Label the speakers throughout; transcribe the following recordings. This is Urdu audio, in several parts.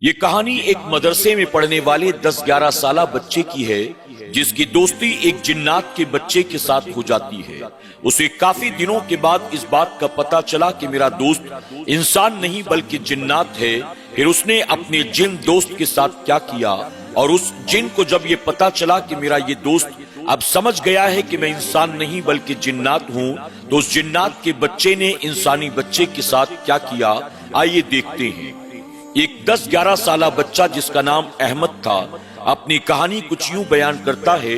Speaker 1: یہ کہانی ایک مدرسے میں پڑھنے والے 10-11 سالہ بچے کی ہے جس کی دوستی ایک جنات کے بچے کے ساتھ ہو جاتی ہے۔ اسے کافی دنوں کے بعد اس بات کا پتہ چلا کہ میرا دوست انسان نہیں بلکہ جنات ہے۔ پھر اس نے اپنے جن دوست کے ساتھ کیا کیا، اور اس جن کو جب یہ پتہ چلا کہ میرا یہ دوست اب سمجھ گیا ہے کہ میں انسان نہیں بلکہ جنات ہوں، تو اس جنات کے بچے نے انسانی بچے کے ساتھ کیا کیا، آئیے دیکھتے ہیں۔ ایک 10-11 سالہ بچہ جس کا نام احمد تھا اپنی کہانی کچھ یوں بیان کرتا ہے۔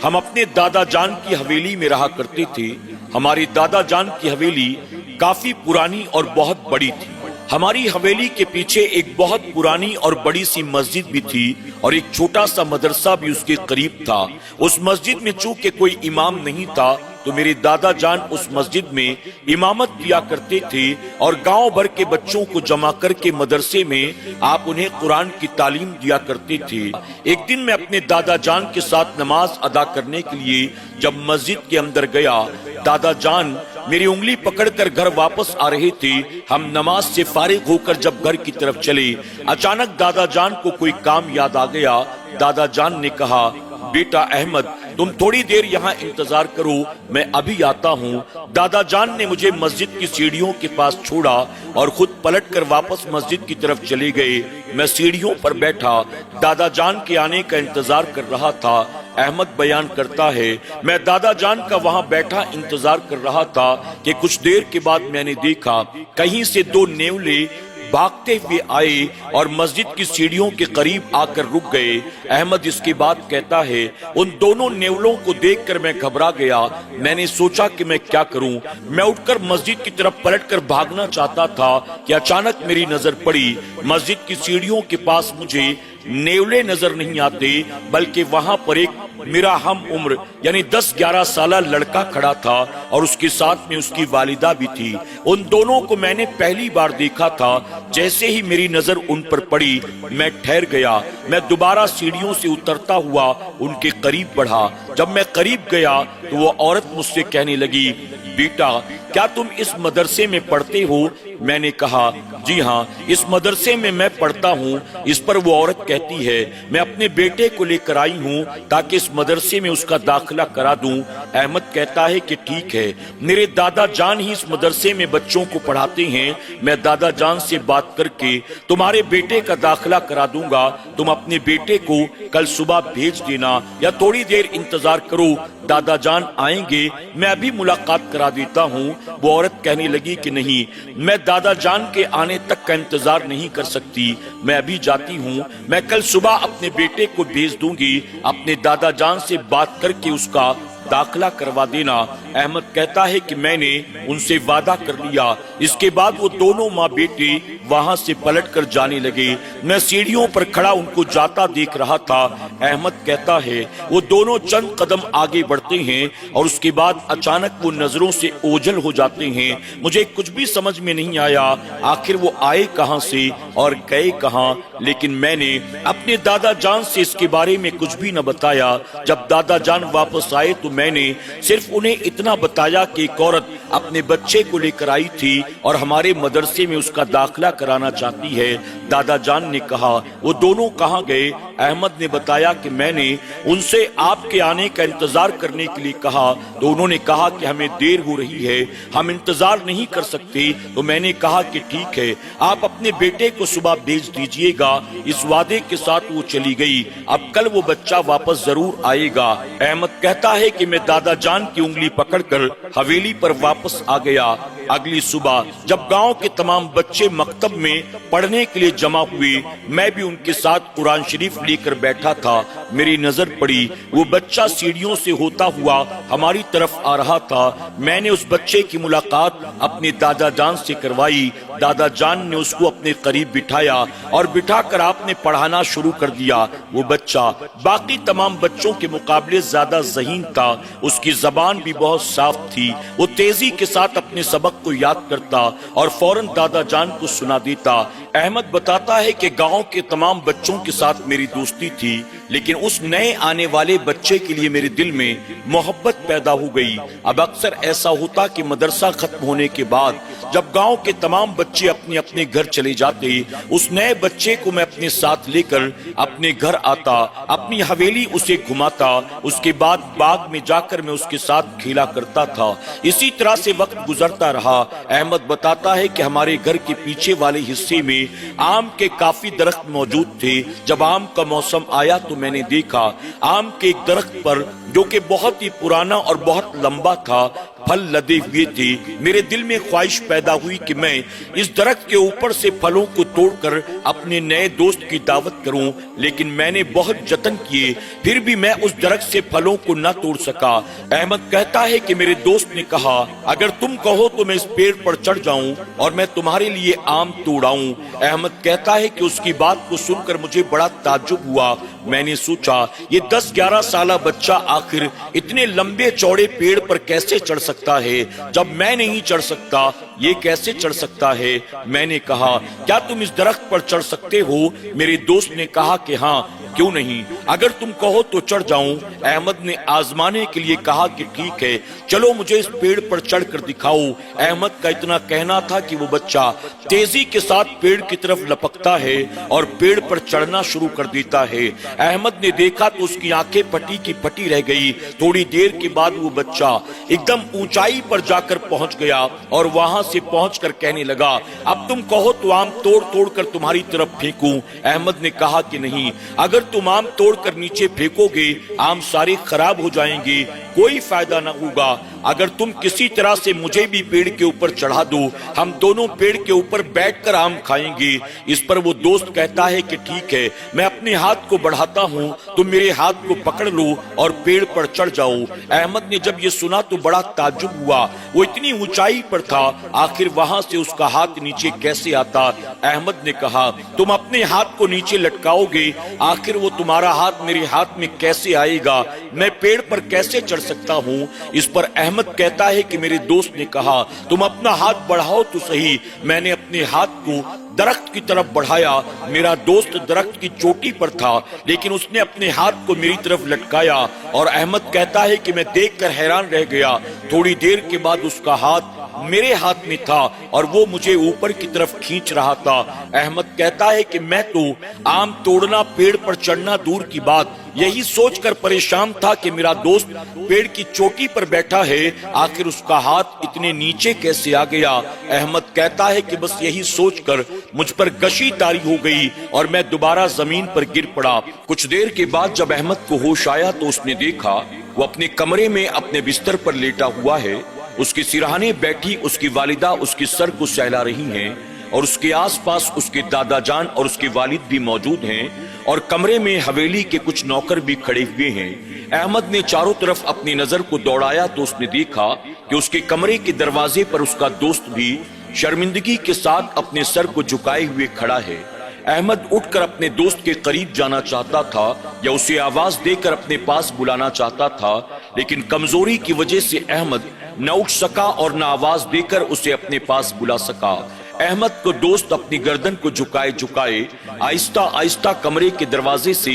Speaker 1: ہم اپنے دادا جان کی حویلی میں رہا کرتے تھے۔ ہماری دادا جان کی حویلی کافی پرانی اور بہت بڑی تھی۔ ہماری حویلی کے پیچھے ایک بہت پرانی اور بڑی سی مسجد بھی تھی اور ایک چھوٹا سا مدرسہ بھی اس کے قریب تھا۔ اس مسجد میں چونکہ کوئی امام نہیں تھا تو میرے دادا جان اس مسجد میں امامت کیا کرتے تھے اور گاؤں بھر کے بچوں کو جمع کر کے مدرسے میں آپ انہیں قرآن کی تعلیم دیا کرتے تھے۔ ایک دن میں اپنے دادا جان کے ساتھ نماز ادا کرنے کے لیے جب مسجد کے اندر گیا، دادا جان میری انگلی پکڑ کر گھر واپس آ رہے تھے۔ ہم نماز سے فارغ ہو کر جب گھر کی طرف چلے، اچانک دادا جان کو کوئی کام یاد آ گیا۔ دادا جان نے کہا، بیٹا احمد تم تھوڑی دیر یہاں انتظار کرو، میں ابھی آتا ہوں۔ دادا جان نے مجھے مسجد کی سیڑھیوں کے پاس چھوڑا اور خود پلٹ کر واپس مسجد کی طرف چلے گئے۔ میں سیڑھیوں پر بیٹھا دادا جان کے آنے کا انتظار کر رہا تھا۔ احمد بیان کرتا ہے، میں دادا جان کا وہاں بیٹھا انتظار کر رہا تھا کہ کچھ دیر کے بعد میں نے دیکھا کہیں سے 2 نیولے بھاگتے ہوئے آئے اور مسجد کی سیڑھیوں کے قریب آ کر رک گئے۔ احمد اس کے بعد کہتا ہے، ان دونوں نیولوں کو دیکھ کر میں گھبرا گیا۔ میں نے سوچا کہ میں کیا کروں۔ میں اٹھ کر مسجد کی طرف پلٹ کر بھاگنا چاہتا تھا کہ اچانک میری نظر پڑی مسجد کی سیڑھیوں کے پاس مجھے نیولے نظر نہیں آتے بلکہ وہاں پر ایک میرا ہم عمر یعنی 10-11 سالہ لڑکا کھڑا تھا اور اس کے ساتھ میں اس کی والدہ بھی تھی۔ ان دونوں کو میں نے پہلی بار دیکھا تھا۔ جیسے ہی میری نظر ان پر پڑی میں ٹھہر گیا۔ میں دوبارہ سیڑھیوں سے اترتا ہوا ان کے قریب بڑھا۔ جب میں قریب گیا تو وہ عورت مجھ سے کہنے لگی، بیٹا کیا تم اس مدرسے میں پڑھتے ہو؟ میں نے کہا، جی ہاں اس مدرسے میں میں پڑھتا ہوں۔ اس پر وہ عورت کہتی ہے، میں اپنے بیٹے کو لے کر آئی ہوں تاکہ اس مدرسے میں اس کا داخلہ کرا دوں۔ احمد کہتا ہے کہ ٹھیک ہے، میرے دادا جان ہی اس مدرسے میں بچوں کو پڑھاتے ہیں۔ میں دادا جان سے بات کر کے تمہارے بیٹے کا داخلہ کرا دوں گا۔ تم اپنے بیٹے کو کل صبح بھیج دینا یا تھوڑی دیر انتظار کرو، دادا جان آئیں گے، میں ابھی ملاقات کرا دیتا ہوں۔ وہ عورت کہنے لگی کہ نہیں، میں دادا جان کے آنے تک کا انتظار نہیں کر سکتی، میں ابھی جاتی ہوں۔ میں کل صبح اپنے بیٹے کو بھیج دوں گی، اپنے دادا جان سے بات کر کے اس کا داخلہ کروا دینا۔ احمد کہتا ہے کہ میں نے ان سے وعدہ کر لیا۔ اس کے بعد وہ دونوں ماں بیٹے وہاں سے پلٹ کر جانے لگے۔ میں سیڑھیوں پر کھڑا ان کو جاتا دیکھ رہا تھا۔ احمد کہتا ہے، وہ دونوں چند قدم آگے بڑھتے ہیں اور اس کے بعد اچانک وہ نظروں سے اوجھل ہو جاتے ہیں۔ مجھے کچھ بھی سمجھ میں نہیں آیا آخر وہ آئے کہاں سے اور گئے کہاں، لیکن میں نے اپنے دادا جان سے اس کے بارے میں کچھ بھی نہ بتایا۔ جب دادا جان واپس آئے تو میں نے صرف انہیں اتنا بتایا کہ ایک عورت اپنے بچے کو لے کر آئی تھی اور ہمارے مدرسے میں اس کا داخلہ کرانا چاہتی ہے۔ دادا جان نے کہا، وہ دونوں کہاں گئے؟ احمد نے بتایا کہ میں نے ان سے آپ کے آنے کا انتظار کرنے کے لیے کہا تو انہوں نے کہا کہ ہمیں دیر ہو رہی ہے، ہم انتظار نہیں کر سکتے۔ تو میں نے کہا کہ ٹھیک ہے، آپ اپنے بیٹے کو صبح بھیج دیجئے گا۔ اس وعدے کے ساتھ وہ چلی گئی۔ اب کل وہ بچہ واپس ضرور آئے گا۔ احمد کہتا ہے کہ میں دادا جان کی انگلی پکڑ کر حویلی پر واپس آ گیا۔ اگلی صبح جب گاؤں کے تمام بچے مکتب میں پڑھنے کے لیے جمع ہوئے، میں بھی ان کے ساتھ قرآن شریف لے کر بیٹھا تھا۔ میری نظر پڑی وہ بچہ سیڑھیوں سے ہوتا ہوا ہماری طرف آ رہا تھا۔ میں نے اس بچے کی ملاقات اپنے دادا جان سے کروائی۔ دادا جان نے اس کو اپنے قریب بٹھایا اور بٹھا کر آپ نے پڑھانا شروع کر دیا۔ وہ بچہ باقی تمام بچوں کے مقابلے زیادہ ذہین تھا۔ اس کی زبان بھی بہت صاف تھی۔ وہ تیزی کے ساتھ اپنے سبق کو یاد کرتا اور فوراً دادا جان کو سنا دیتا۔ احمد بتاتا ہے کہ گاؤں کے تمام بچوں کے ساتھ میری دوستی تھی، لیکن اس نئے آنے والے بچے کے لیے میرے دل میں محبت پیدا ہو گئی۔ اب اکثر ایسا ہوتا کہ مدرسہ ختم ہونے کے بعد جب گاؤں کے تمام بچے اپنے اپنے گھر چلے جاتے، اس نئے بچے کو میں اپنے ساتھ لے کر اپنے گھر آتا، اپنی حویلی اسے گھماتا، اس کے بعد باغ میں جا کر میں اس کے ساتھ کھیلا کرتا تھا۔ اسی طرح سے وقت گزرتا رہا۔ احمد بتاتا ہے کہ ہمارے گھر کے پیچھے والے حصے میں آم کے کافی درخت موجود تھے۔ جب آم کا موسم آیا تو میں نے دیکھا آم کے ایک درخت پر جو کہ بہت ہی پرانا اور بہت لمبا تھا، پھل لدے ہوئے تھے۔ میرے دل میں خواہش پیدا ہوئی کہ میں اس درخت کے اوپر سے پھلوں کو توڑ کر اپنے نئے دوست کی دعوت کروں، لیکن میں نے بہت جتن کیے، پھر بھی میں اس درخت سے پھلوں کو نہ توڑ سکا۔ احمد کہتا ہے کہ میرے دوست نے کہا اگر تم کہو تو میں اس پیڑ پر چڑھ جاؤں اور میں تمہارے لیے آم توڑاؤں۔ احمد کہتا ہے کہ اس کی بات کو سن کر مجھے بڑا تعجب ہوا۔ میں نے سوچا یہ 10-11 سالہ بچہ آخر اتنے لمبے چوڑے پیڑ پر کیسے چڑھ سکتا ہے جب میں نہیں چڑھ سکتا؟ یہ کیسے چڑھ سکتا ہے؟ میں نے کہا کیا تم اس درخت پر چڑھ سکتے ہو؟ میرے دوست نے کہا کہ ہاں، کیوں نہیں، اگر تم کہو تو چڑھ جاؤں۔ احمد نے آزمانے کے لیے کہا کہ ٹھیک ہے، چلو مجھے اس پیڑ پر چڑھ کر دکھاؤ۔ احمد کا اتنا کہنا تھا کہ وہ بچہ تیزی کے ساتھ پیڑ کی طرف لپکتا ہے اور پیڑ پر چڑھنا شروع کر دیتا ہے۔ احمد نے دیکھا تو اس کی آنکھیں پھٹی کی پھٹی رہ گئی۔ تھوڑی دیر کے بعد وہ بچہ ایک دم اونچائی پر جا کر پہنچ گیا اور وہاں سے پہنچ کر کہنے لگا اب تم کہو تو آم توڑ توڑ کر تمہاری طرف پھینکوں۔ احمد نے کہا کہ نہیں، اگر تم آم توڑ کر نیچے پھینکو گے آم سارے خراب ہو جائیں گے، کوئی فائدہ نہ ہوگا۔ اگر تم کسی طرح سے مجھے بھی پیڑ کے اوپر چڑھا دو، ہم دونوں پیڑ کے اوپر بیٹھ کر آم کھائیں گے۔ اس پر وہ دوست کہتا ہے کہ ٹھیک ہے، میں اپنے ہاتھ کو بڑھاتا ہوں، تم میرے ہاتھ کو پکڑ لو اور پیڑ پر چڑھ جاؤ۔ احمد نے جب یہ سنا تو بڑا تعجب ہوا، وہ اتنی اونچائی پر تھا، آخر وہاں سے اس کا ہاتھ نیچے کیسے آتا؟ احمد نے کہا تم اپنے ہاتھ کو نیچے لٹکاؤ گے، آخر وہ تمہارا ہاتھ میرے ہاتھ میں کیسے آئے گا؟ میں پیڑ پر کیسے چڑھ سکتا ہوں؟ اس پر احمد کہتا ہے کہ میرے دوست نے کہا تم اپنا ہاتھ بڑھاؤ تو صحیح۔ میں نے اپنے ہاتھ کو درخت کی طرف بڑھایا۔ میرا دوست درخت کی چوٹی پر تھا، لیکن اس نے اپنے ہاتھ کو میری طرف لٹکایا اور احمد کہتا ہے کہ میں دیکھ کر حیران رہ گیا۔ تھوڑی دیر کے بعد اس کا ہاتھ میرے ہاتھ میں تھا اور وہ مجھے اوپر کی طرف کھینچ رہا تھا۔ احمد کہتا ہے کہ میں تو آم توڑنا، پیڑ پر چڑھنا دور کی بات، یہی سوچ کر پریشان تھا کہ میرا دوست پیڑ کی چوٹی پر بیٹھا ہے، آخر اس کا ہاتھ اتنے نیچے کیسے آ گیا؟ احمد کہتا ہے کہ بس یہی سوچ کر مجھ پر غشی طاری ہو گئی اور میں دوبارہ زمین پر گر پڑا۔ کچھ دیر کے بعد جب احمد کو ہوش آیا تو اس نے دیکھا وہ اپنے کمرے میں اپنے بستر پر لیٹا ہوا ہے۔ اس کی سرہانے بیٹھی اس کی والدہ اس کے سر کو سہلا رہی ہیں اور اس کے آس پاس اس کے دادا جان اور اس کے والد بھی موجود ہیں اور کمرے میں حویلی کے کچھ نوکر بھی کھڑے ہوئے ہیں۔ احمد نے چاروں طرف اپنی نظر کو دوڑایا تو اس نے دیکھا کہ اس کے کمرے کے دروازے پر اس کا دوست بھی شرمندگی کے ساتھ اپنے سر کو جھکائے ہوئے کھڑا ہے۔ احمد اٹھ کر اپنے دوست کے قریب جانا چاہتا تھا یا اسے آواز دے کر اپنے پاس بلانا چاہتا تھا، لیکن کمزوری کی وجہ سے احمد نہ اٹھ سکا اور نہ آواز دے کر اسے اپنے پاس بلا سکا۔ احمد کو دوست اپنی گردن کو جھکائے جھکائے آہستہ آہستہ کمرے کے دروازے سے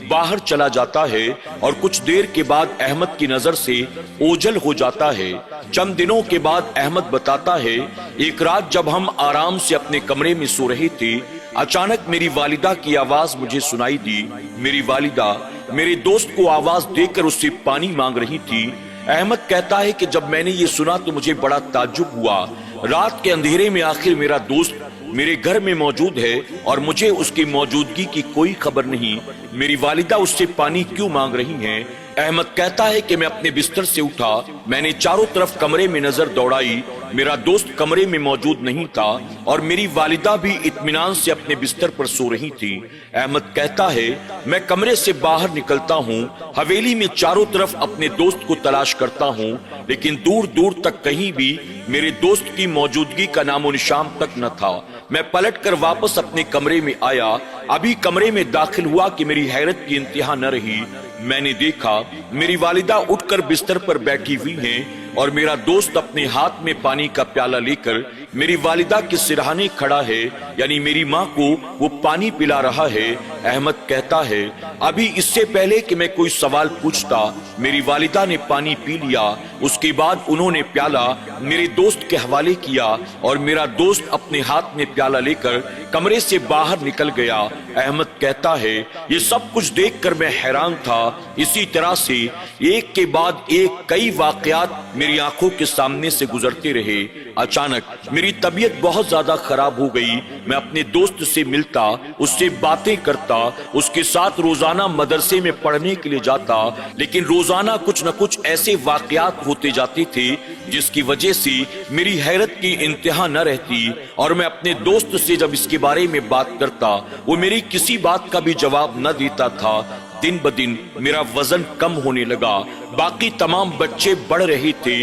Speaker 1: باہر چلا جاتا ہے اور کچھ دیر کے بعد احمد کی نظر سے اوجھل ہو جاتا ہے۔ چند دنوں کے بعد احمد بتاتا ہے ایک رات جب ہم آرام سے اپنے کمرے میں سو رہے تھے، اچانک میری والدہ کی آواز مجھے سنائی دی۔ میری والدہ میرے دوست کو آواز دے کر اس سے پانی مانگ رہی تھی۔ احمد کہتا ہے کہ جب میں نے یہ سنا تو مجھے بڑا تعجب ہوا۔ رات کے اندھیرے میں آخر میرا دوست میرے گھر میں موجود ہے اور مجھے اس کی موجودگی کی کوئی خبر نہیں۔ میری والدہ اس سے پانی کیوں مانگ رہی ہیں؟ احمد کہتا ہے کہ میں اپنے بستر سے اٹھا، میں نے چاروں طرف کمرے میں نظر دوڑائی، میرا دوست کمرے میں موجود نہیں تھا اور میری والدہ بھی اطمینان سے اپنے بستر پر سو رہی تھی۔ احمد کہتا ہے میں کمرے سے باہر نکلتا ہوں، حویلی میں چاروں طرف اپنے دوست کو تلاش کرتا ہوں، لیکن دور دور تک کہیں بھی میرے دوست کی موجودگی کا نام و نشان تک نہ تھا۔ میں پلٹ کر واپس اپنے کمرے میں آیا، ابھی کمرے میں داخل ہوا کہ میری حیرت کی انتہا نہ رہی۔ میں نے دیکھا میری والدہ اٹھ کر بستر پر بیٹھی ہوئی ہیں اور میرا دوست اپنے ہاتھ میں پانی کا پیالہ لے کر میری والدہ کے سرہانے کھڑا ہے، یعنی میری ماں کو وہ پانی پلا رہا ہے۔ احمد کہتا ہے ابھی اس سے پہلے کہ میں کوئی سوال پوچھتا میری والدہ نے پانی پی لیا۔ اس کے بعد انہوں نے پیالہ میرے دوست کے حوالے کیا اور میرا دوست اپنے ہاتھ میں پیالہ لے کر کمرے سے باہر نکل گیا۔ احمد کہتا ہے یہ سب کچھ دیکھ کر میں حیران تھا۔ اسی طرح سے ایک کے بعد ایک کئی واقعات میری آنکھوں کے سامنے سے گزرتے رہے۔ اچانک میری طبیعت بہت زیادہ خراب ہو گئی۔ میں اپنے دوست سے ملتا، اس سے باتیں کرتا، اس کے ساتھ روزانہ مدرسے میں پڑھنے کے لیے جاتا، لیکن روزانہ کچھ نہ کچھ ایسے واقعات ہوتے جاتے تھے جس کی وجہ سے میری حیرت کی انتہا نہ رہتی، اور میں اپنے دوست سے جب اس کے بارے میں بات کرتا وہ میری کسی بات کا بھی جواب نہ دیتا تھا۔ دن بدن میرا وزن کم ہونے لگا، باقی تمام بچے بڑھ رہے تھے،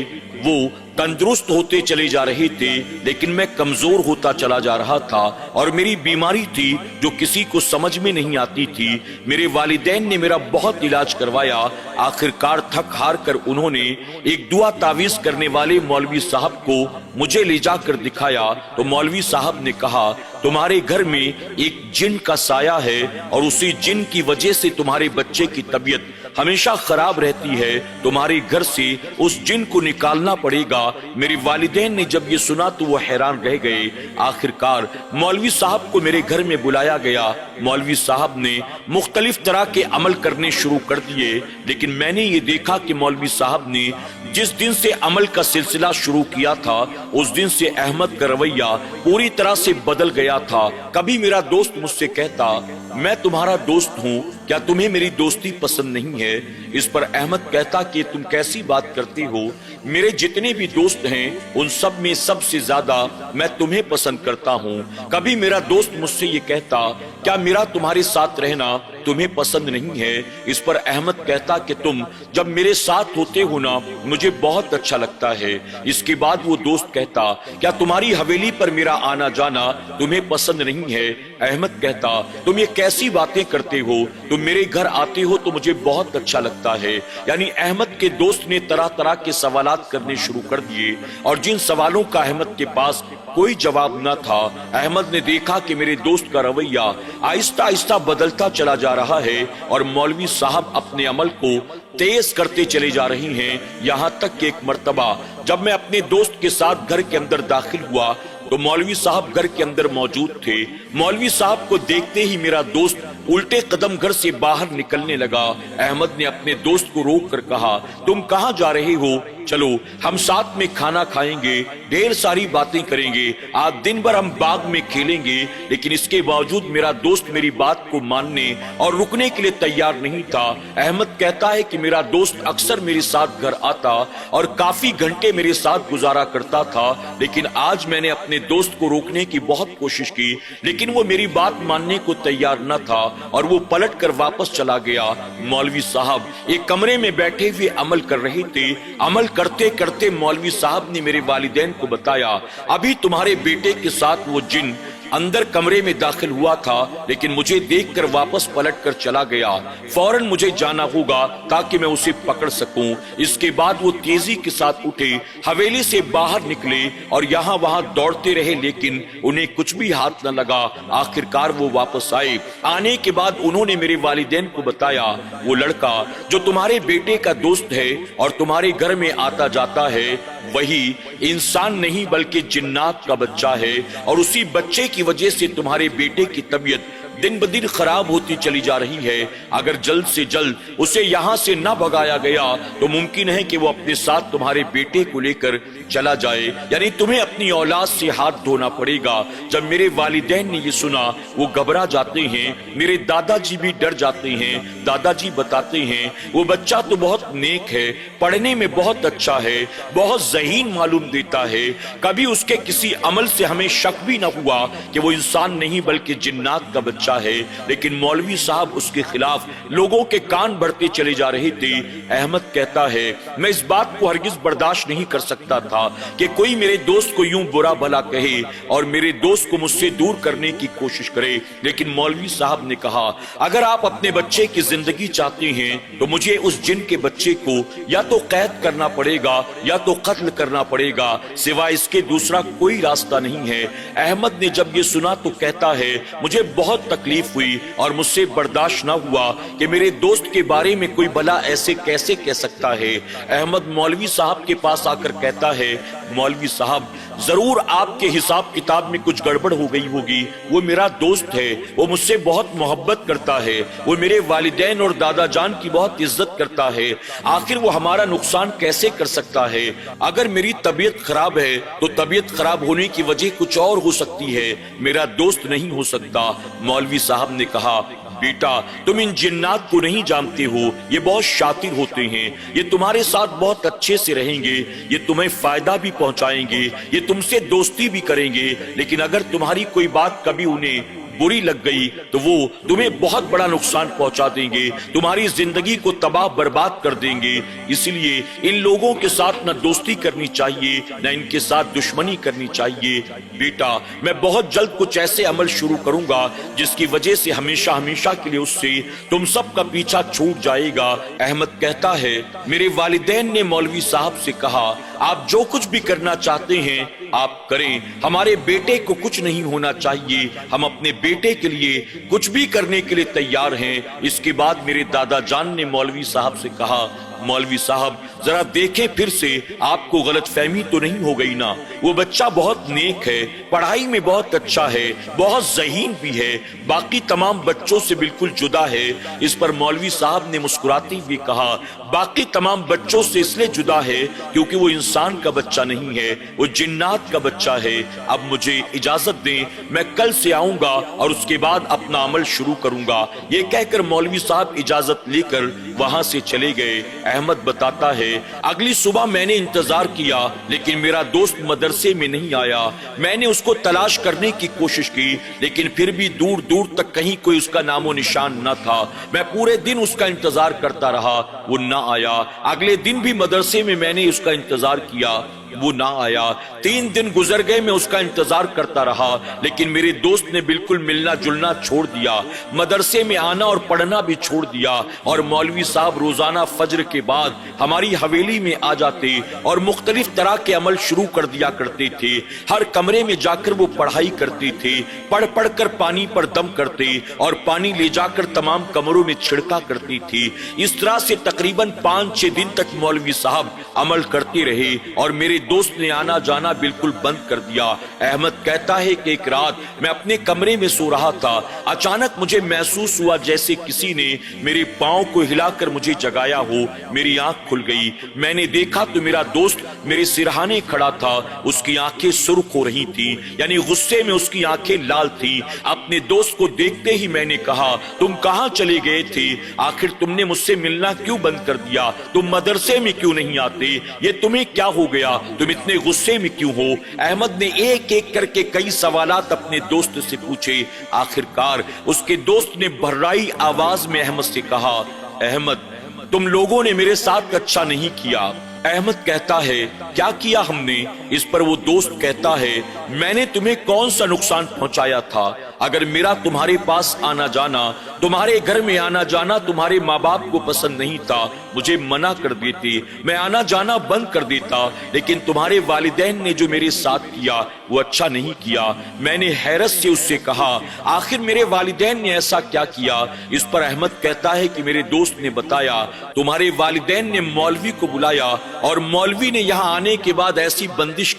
Speaker 1: وہ تندرست ہوتے چلے جا رہے تھے، لیکن میں کمزور ہوتا چلا جا رہا تھا، اور میری بیماری تھی جو کسی کو سمجھ میں نہیں آتی تھی۔ میرے والدین نے میرا بہت علاج کروایا، آخر کار تھک ہار کر انہوں نے ایک دعا تعویذ کرنے والے مولوی صاحب کو مجھے لے جا کر دکھایا تو مولوی صاحب نے کہا تمہارے گھر میں ایک جن کا سایہ ہے اور اسی جن کی وجہ سے تمہارے بچے کی طبیعت ہمیشہ خراب رہتی ہے، تمہارے گھر سے اس جن کو نکالنا پڑے گا۔ میری والدین نے جب یہ سنا تو وہ حیران رہ گئے۔ آخر کار مولوی صاحب کو میرے گھر میں بلایا گیا۔ مولوی صاحب نے مختلف طرح کے عمل کرنے شروع کر دیے، لیکن میں نے یہ دیکھا کہ مولوی صاحب نے جس دن سے عمل کا سلسلہ شروع کیا تھا اس دن سے احمد کا رویہ پوری طرح سے بدل گیا تھا۔ کبھی میرا دوست مجھ سے کہتا میں تمہارا دوست ہوں، کیا تمہیں میری دوستی پسند نہیں ہے؟ اس پر احمد کہتا کہ تم کیسی بات کرتے ہو، میرے جتنے بھی دوست ہیں ان سب میں سب سے زیادہ میں تمہیں پسند کرتا ہوں۔ کبھی میرا دوست مجھ سے یہ کہتا کیا میرا تمہارے ساتھ رہنا تمہیں پسند نہیں ہے؟ اس پر احمد کہتا کہ تم جب میرے ساتھ ہوتے ہو نا مجھے بہت اچھا لگتا ہے۔ اس کے بعد وہ دوست کہتا کیا تمہاری حویلی پر میرا آنا جانا تمہیں پسند نہیں ہے؟ احمد کہتا تم یہ کیسی باتیں کرتے ہو، تم میرے گھر آتے ہو تو مجھے بہت اچھا لگتا ہے۔ یعنی احمد کے دوست نے طرح طرح کے سوالات کرنے شروع کر دیے، اور جن سوالوں کا احمد کے پاس کوئی جواب نہ تھا۔ احمد نے دیکھا کہ میرے دوست کا رویہ آہستہ آہستہ بدلتا چلا جا رہا ہے، اور مولوی صاحب اپنے عمل کو تیز کرتے چلے جا رہی ہیں، یہاں تک کہ ایک مرتبہ جب میں اپنے دوست کے ساتھ گھر کے اندر داخل ہوا تو مولوی صاحب گھر کے اندر موجود تھے۔ مولوی صاحب کو دیکھتے ہی میرا دوست الٹے قدم گھر سے باہر نکلنے لگا۔ احمد نے اپنے دوست کو روک کر کہا تم کہاں جا رہے ہو؟ چلو ہم ساتھ میں کھانا کھائیں گے، ڈھیر ساری باتیں کریں گے، آج دن بھر ہم باغ میں کھیلیں گے۔ لیکن اس کے باوجود میرا دوست میری بات کو ماننے اور رکنے کے لیے تیار نہیں تھا۔ احمد کہتا ہے کہ میرا دوست اکثر میرے ساتھ گھر آتا اور کافی گھنٹے میرے ساتھ گزارا کرتا تھا، لیکن آج میں نے اپنے دوست کو روکنے کی بہت کوشش کی لیکن وہ میری بات ماننے کو تیار نہ تھا اور وہ پلٹ کر واپس چلا گیا۔ مولوی صاحب ایک کمرے میں بیٹھے ہوئے عمل کر رہے تھے۔ عمل کرتے کرتے مولوی صاحب نے میرے والدین کو بتایا ابھی تمہارے بیٹے کے ساتھ وہ جن اندر کمرے میں داخل ہوا تھا، لیکن مجھے دیکھ کر واپس پلٹ کر چلا گیا۔ فوراً مجھے جانا ہوگا تاکہ میں اسے پکڑ سکوں۔ اس کے بعد وہ تیزی کے ساتھ اٹھے، حویلی سے باہر نکلے اور یہاں وہاں دوڑتے رہے، لیکن انہیں کچھ بھی ہاتھ نہ لگا۔ آخر کار وہ واپس آئے۔ آنے کے بعد انہوں نے میرے والدین کو بتایا وہ لڑکا جو تمہارے بیٹے کا دوست ہے اور تمہارے گھر میں آتا جاتا ہے وہی انسان نہیں بلکہ جنات کا بچہ ہے، اور اسی بچے کی وجہ سے تمہارے بیٹے کی طبیعت دن بدن خراب ہوتی چلی جا رہی ہے۔ اگر جلد سے جلد اسے یہاں سے نہ بھگایا گیا تو ممکن ہے کہ وہ اپنے ساتھ تمہارے بیٹے کو لے کر چلا جائے، یعنی تمہیں اپنی اولاد سے ہاتھ دھونا پڑے گا۔ جب میرے والدین نے یہ سنا وہ گھبرا جاتے ہیں، میرے دادا جی بھی ڈر جاتے ہیں۔ دادا جی بتاتے ہیں وہ بچہ تو بہت نیک ہے، پڑھنے میں بہت اچھا ہے، بہت ذہین معلوم دیتا ہے، کبھی اس کے کسی عمل سے ہمیں شک بھی نہ ہوا کہ وہ انسان نہیں بلکہ جنات کا بچہ بچہ ہے، لیکن مولوی صاحب اس کے خلاف لوگوں کے کان بھرتے چلے جا رہے تھے۔ احمد کہتا ہے میں اس بات کو ہرگز برداشت نہیں کر سکتا تھا کہ کوئی میرے دوست کو یوں برا بھلا کہے اور میرے دوست کو مجھ سے دور کرنے کی کوشش کرے، لیکن مولوی صاحب نے کہا اگر آپ اپنے بچے کی زندگی چاہتے ہیں تو مجھے اس جن کے بچے کو یا تو قید کرنا پڑے گا یا تو قتل کرنا پڑے گا، سوائے اس کے دوسرا کوئی راستہ نہیں ہے۔ احمد نے جب یہ سنا تو کہتا ہے مجھے بہت تکلیف ہوئی اور مجھ سے برداشت نہ ہوا کہ میرے دوست کے بارے میں کوئی بھلا ایسے کیسے کہہ سکتا ہے۔ احمد مولوی صاحب کے پاس آ کر کہتا ہے مولوی صاحب ضرور آپ کے حساب کتاب میں کچھ گڑبڑ ہو گئی ہوگی، وہ میرا دوست ہے، وہ مجھ سے بہت محبت کرتا ہے، وہ میرے والدین اور دادا جان کی بہت عزت کرتا ہے، آخر وہ ہمارا نقصان کیسے کر سکتا ہے؟ اگر میری طبیعت خراب ہے تو طبیعت خراب ہونے کی وجہ کچھ اور ہو سکتی ہے، میرا دوست نہیں ہو سکتا۔ مولوی صاحب نے کہا بیٹا تم ان جنات کو نہیں جانتے ہو، یہ بہت شاطر ہوتے ہیں، یہ تمہارے ساتھ بہت اچھے سے رہیں گے، یہ تمہیں فائدہ بھی پہنچائیں گے، یہ تم سے دوستی بھی کریں گے، لیکن اگر تمہاری کوئی بات کبھی انہیں بری لگ گئی تو وہ تمہیں بہت بڑا نقصان پہنچا دیں گے، تمہاری زندگی کو تباہ برباد کر دیں گے۔ اس لیے ان لوگوں کے ساتھ نہ دوستی کرنی چاہیے نہ ان کے ساتھ دشمنی کرنی چاہیے۔ بیٹا میں بہت جلد کچھ ایسے عمل شروع کروں گا جس کی وجہ سے ہمیشہ ہمیشہ کے لیے اس سے تم سب کا پیچھا چھوٹ جائے گا۔ احمد کہتا ہے میرے والدین نے مولوی صاحب سے کہا آپ جو کچھ بھی کرنا چاہتے ہیں آپ کریں، ہمارے بیٹے کو کچھ نہیں ہونا چاہیے، ہم اپنے بیٹے کے لیے کچھ بھی کرنے کے لیے تیار ہیں۔ اس کے بعد میرے دادا جان نے مولوی صاحب سے کہا مولوی صاحب ذرا دیکھیں پھر سے آپ کو غلط فہمی تو نہیں ہو گئی نا، وہ بچہ بہت نیک ہے، پڑھائی میں بہت اچھا ہے، بہت ذہین بھی ہے، باقی تمام بچوں سے بالکل جدا ہے۔ اس پر مولوی صاحب نے مسکراتے ہوئے کہا باقی تمام بچوں سے اس لیے جدا ہے کیونکہ وہ انسان کا بچہ نہیں ہے، وہ جنات کا بچہ ہے۔ اب مجھے اجازت دیں، میں کل سے آؤں گا اور اس کے بعد اپنا عمل شروع کروں گا۔ یہ کہہ کر مولوی صاحب اجازت لے کر وہاں سے چلے گئے۔ احمد بتاتا ہے اگلی صبح میں نے انتظار کیا لیکن میرا دوست مدرسے میں نہیں آیا، میں نے اس کو تلاش کرنے کی کوشش کی لیکن پھر بھی دور دور تک کہیں کوئی اس کا نام و نشان نہ تھا، میں پورے دن اس کا انتظار کرتا رہا، وہ نہ آیا۔ اگلے دن بھی مدرسے میں میں نے اس کا انتظار کیا، وہ نہ آیا۔ 3 دن گزر گئے، میں اس کا انتظار کرتا رہا لیکن میرے دوست نے بالکل ملنا جلنا چھوڑ دیا، مدرسے میں آنا اور پڑھنا بھی چھوڑ دیا، اور مولوی صاحب روزانہ فجر کے بعد ہماری حویلی میں آ جاتے اور مختلف طرح کے عمل شروع کر دیا کرتے تھے۔ ہر کمرے میں جا کر وہ پڑھائی کرتے تھے، پڑھ پڑھ کر پانی پر دم کرتے اور پانی لے جا کر تمام کمروں میں چھڑکا کرتی تھی۔ اس طرح سے تقریباً 5-6 دن تک مولوی صاحب عمل کرتے رہے اور میرے دوست نے آنا جانا بالکل بند کر دیا۔ احمد کہتا ہے کہ ایک رات میں اپنے کمرے میں سو رہا تھا، اچانک مجھے محسوس ہوا جیسے کسی نے میرے پاؤں کو ہلا کر مجھے جگایا ہو، میری آنکھ کھل گئی، میں نے دیکھا تو میرا دوست میرے سرہانے کھڑا تھا، اس کی آنکھیں سرخ ہو رہی تھی، یعنی غصے میں اس کی آنکھیں لال تھی۔ اپنے دوست کو دیکھتے ہی میں نے کہا تم کہاں چلے گئے تھے؟ آخر تم نے مجھ سے ملنا کیوں بند کر دیا؟ تم مدرسے میں کیوں نہیں آتے؟ یہ تمہیں کیا ہو گیا؟ تم اتنے غصے میں کیوں ہو؟ احمد نے ایک ایک کر کے کئی سوالات اپنے دوست سے پوچھے۔ آخر کار اس کے دوست نے بھرائی آواز میں احمد سے کہا احمد تم لوگوں نے میرے ساتھ اچھا نہیں کیا۔ احمد کہتا ہے کیا کیا ہم نے؟ اس پر وہ دوست کہتا ہے میں نے تمہیں کون سا نقصان پہنچایا تھا؟ اگر میرا تمہارے پاس آنا جانا، تمہارے گھر میں آنا جانا تمہارے ماں باپ کو پسند نہیں تھا، مجھے منع کر دیتے، میں آنا جانا بند کر دیتا، لیکن تمہارے والدین نے جو میرے ساتھ کیا وہ اچھا نہیں کیا۔ میں نے حیرت سے اس سے کہا آخر میرے والدین نے ایسا کیا کیا؟ اس پر احمد کہتا ہے کہ میرے دوست نے بتایا تمہارے والدین نے مولوی کو بلایا اور مولوی نے یہاں آنے کے بعد ایسی بندش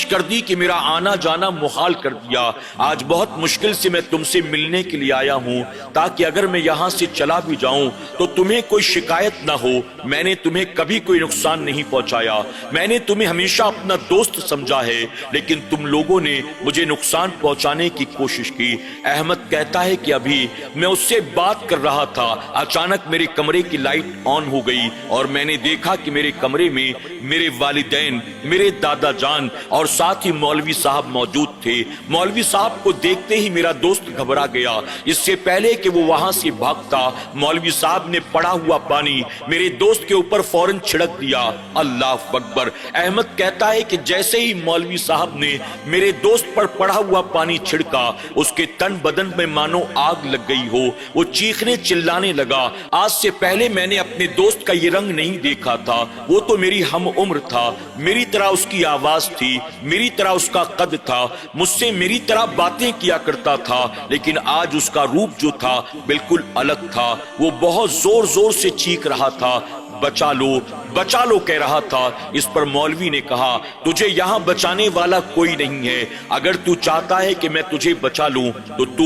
Speaker 1: کر دی کہ میرا آنا جانا محال کر دیا۔ آج بہت مشکل سے میں تم سے ملنے کے لیے آیا ہوں تاکہ اگر میں یہاں سے چلا بھی جاؤں تو تمہیں کوئی شکایت نہ ہو۔ میں نے تمہیں کبھی کوئی نقصان نہیں پہنچایا، میں نے تمہیں ہمیشہ اپنا دوست سمجھا ہے، لیکن تم لوگوں نے مجھے نقصان پہنچانے کی کوشش کی۔ احمد کہتا ہے کہ ابھی میں اس سے بات کر رہا تھا، اچانک میرے کمرے کی لائٹ آن ہو گئی اور میں نے دیکھا کہ میرے کمرے میں میرے والدین، میرے دادا جان اور ساتھ ہی مولوی صاحب موجود تھے۔ مولوی صاحب صاحب کو دیکھتے ہی میرا دوست گھبرا گیا۔ اس سے پہلے کہ وہ وہاں سے بھاگتا، مولوی صاحب نے پڑا ہوا پانی میرے دوست کے اوپر فوراً چھڑک دیا۔ اللہ اکبر۔ احمد کہتا ہے کہ جیسے ہی مولوی صاحب نے میرے دوست پر پڑا ہوا پانی چھڑکا، اس کے تن بدن میں مانو آگ لگ گئی ہو۔ وہ چیخنے چلانے لگا۔ آج سے پہلے میں نے اپنے دوست کا یہ رنگ نہیں دیکھا تھا۔ وہ تو میری ہم عمر تھا، میری طرح اس کی آواز تھی، میری طرح اس کا قد تھا، مجھ سے میری طرح باتیں کیا کرتا تھا، لیکن آج اس کا روپ جو تھا بالکل الگ تھا۔ وہ بہت زور زور سے چیخ رہا تھا، بچا لو بچا لو کہہ رہا تھا۔ اس پر مولوی نے کہا، تجھے یہاں بچانے والا کوئی نہیں ہے۔ اگر تو چاہتا ہے کہ میں تجھے بچا لوں تو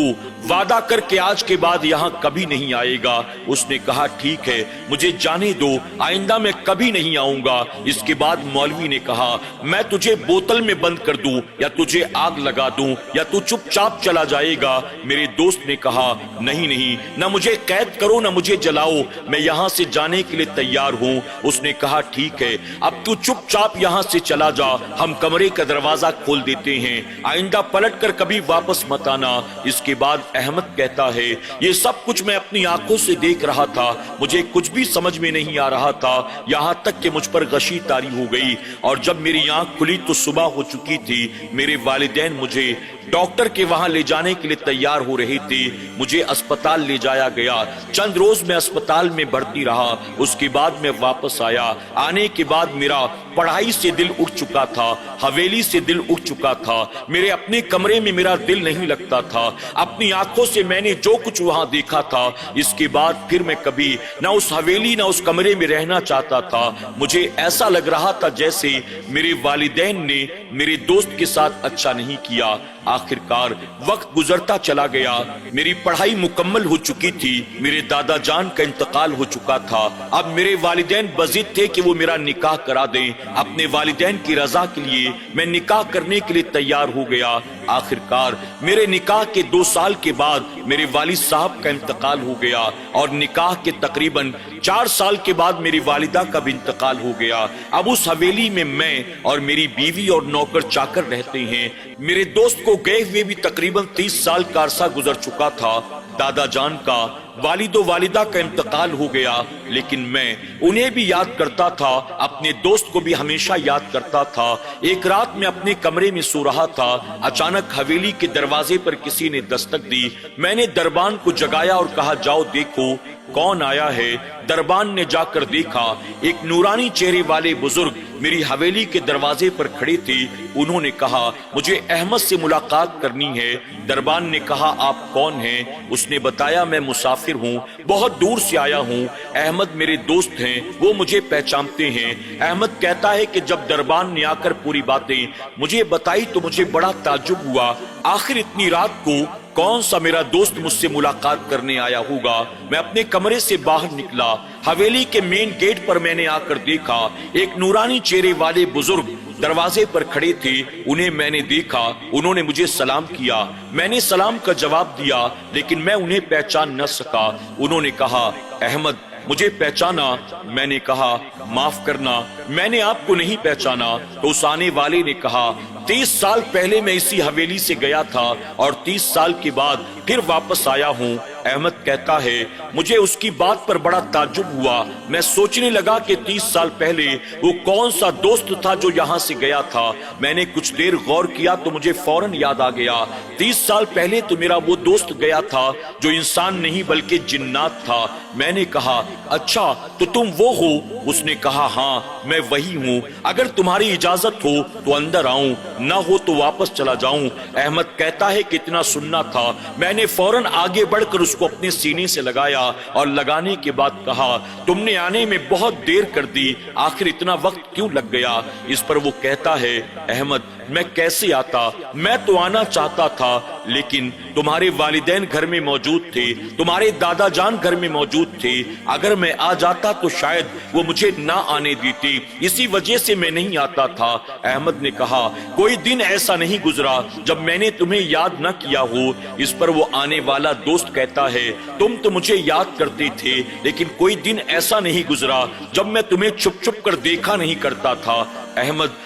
Speaker 1: وعدہ کر کے آج کے بعد یہاں کبھی نہیں آئے گا۔ اس نے کہا، ٹھیک ہے، مجھے جانے دو، آئندہ میں کبھی نہیں آؤں گا۔ اس کے بعد مولوی نے کہا، میں تجھے بوتل میں بند کر دوں یا تجھے آگ لگا دوں یا تو چپ چاپ چلا جائے گا؟ میرے دوست نے کہا، نہیں، نہ مجھے قید کرو نہ مجھے جلاؤ، میں یہاں سے جانے کے لیے تیار ہوں۔ اس نے کہا، ٹھیک ہے، اب تو چپ چاپ یہاں سے چلا جا، ہم کمرے کا دروازہ کھول دیتے ہیں، آئندہ پلٹ کر کبھی واپس مت آنا۔ اس کے بعد احمد کہتا ہے، یہ سب کچھ میں اپنی آنکھوں سے دیکھ رہا تھا، مجھے کچھ بھی سمجھ میں نہیں آ رہا تھا، یہاں تک کہ مجھ پر غشی طاری ہو گئی، اور جب میری آنکھ کھلی تو صبح ہو چکی تھی۔ میرے والدین مجھے ڈاکٹر کے وہاں لے جانے کے لیے تیار ہو رہے تھے۔ مجھے اسپتال لے جایا گیا، چند روز میں اسپتال میں بھرتی رہا۔ اس کے بعد میں واپس آیا۔ آنے کے بعد میرا پڑھائی سے دل اٹھ چکا تھا، حویلی سے دل اٹھ چکا تھا، میرے اپنے کمرے میں میرا دل نہیں لگتا تھا۔ اپنی آنکھوں سے میں نے جو کچھ وہاں دیکھا تھا، اس کے بعد پھر میں کبھی نہ اس حویلی نہ اس کمرے میں رہنا چاہتا تھا۔ مجھے ایسا لگ رہا تھا جیسے میرے والدین نے میرے دوست کے ساتھ اچھا نہیں کیا۔ آخر کار وقت گزرتا چلا گیا، میری پڑھائی مکمل ہو چکی تھی، میرے دادا جان کا انتقال ہو چکا تھا۔ اب میرے والدین بضد تھے کہ وہ میرا نکاح کرا دیں۔ اپنے والدین کی رضا کے لیے میں نکاح کرنے کے لیے تیار ہو گیا۔ آخر کار میرے نکاح کے 2 سال کے بعد میرے والد صاحب کا انتقال ہو گیا، اور نکاح کے تقریباً 4 سال کے بعد میری والدہ کا بھی انتقال ہو گیا۔ اب اس حویلی میں اور میری بیوی اور نوکر چاکر رہتے ہیں۔ میرے دوست کو گئے ہوئے بھی تقریباً 30 سال کا عرصہ گزر چکا تھا۔ دادا جان کا، والد و والدہ کا انتقال ہو گیا، لیکن میں انہیں بھی یاد کرتا تھا، اپنے دوست کو بھی ہمیشہ یاد کرتا تھا۔ ایک رات میں اپنے کمرے میں سو رہا تھا، اچانک حویلی کے دروازے پر کسی نے دستک دی۔ میں نے دربان کو جگایا اور کہا، جاؤ دیکھو کون آیا ہے۔ دربان نے جا کر دیکھا، ایک نورانی چہرے والے بزرگ میری حویلی کے دروازے پر کھڑے تھے۔ انہوں نے کہا، مجھے احمد سے ملاقات کرنی ہے۔ دربان نے کہا، آپ کون ہیں؟ اس نے بتایا، میں مسافر ہوں، بہت دور سے آیا ہوں۔ احمد میرے دوست ہیں، وہ مجھے پہچانتے ہیں۔ احمد کہتا ہے کہ جب دربان نے آ کر پوری باتیں مجھے بتائی تو مجھے بڑا تعجب ہوا، آخر اتنی رات کو کون سا میرا دوست مجھ سے ملاقات کرنے آیا ہوگا۔ میں اپنے کمرے سے باہر نکلا، حویلی کے مین گیٹ پر میں نے آ کر دیکھا، ایک نورانی چہرے والے بزرگ دروازے پر کھڑے تھے۔ انہیں میں نے دیکھا، انہوں نے مجھے سلام کیا، میں نے سلام کا جواب دیا، لیکن میں انہیں پہچان نہ سکا۔ انہوں نے کہا، احمد مجھے پہچانا؟ میں نے کہا، معاف کرنا، میں نے آپ کو نہیں پہچانا۔ تو اس آنے والے نے کہا، 30 سال پہلے میں اسی حویلی سے گیا تھا اور 30 سال کے بعد پھر واپس آیا ہوں۔ احمد کہتا ہے، مجھے اس کی بات پر بڑا تعجب ہوا۔ میں سوچنے لگا کہ 30 سال پہلے وہ کون سا دوست تھا جو یہاں سے گیا تھا۔ میں نے کچھ دیر غور کیا تو مجھے فوراً یاد آ گیا، 30 سال پہلے تو میرا وہ دوست گیا تھا جو انسان نہیں بلکہ جنات تھا۔ میں نے کہا، اچھا تو تم وہ ہو؟ اس نے کہا، ہاں میں وہی ہوں، اگر تمہاری اجازت ہو تو اندر آؤں، نہ ہو تو واپس چلا جاؤں۔ احمد کہتا ہے کہ اتنا سننا تھا۔ میں نے فوراً آگے بڑھ کر اس کو اپنے سینے سے لگایا اور لگانے کے بعد کہا، تم نے آنے میں بہت دیر کر دی، آخر اتنا وقت کیوں لگ گیا؟ اس پر وہ کہتا ہے، احمد میں کیسے آتا، میں تو آنا چاہتا تھا، لیکن تمہارے والدین گھر میں موجود تھے، تمہارے دادا جان گھر میں موجود تھے، اگر میں آ جاتا تو شاید وہ مجھے نہ آنے دیتی، اسی وجہ سے میں نہیں آتا تھا۔ احمد نے کہا، کوئی دن ایسا نہیں گزرا جب میں نے تمہیں یاد نہ کیا ہو۔ اس پر وہ آنے والا دوست کہتا ہے، تم تو مجھے یاد کرتے تھے، لیکن کوئی دن ایسا نہیں گزرا جب میں تمہیں چھپ چھپ کر دیکھا نہیں کرتا تھا۔ احمد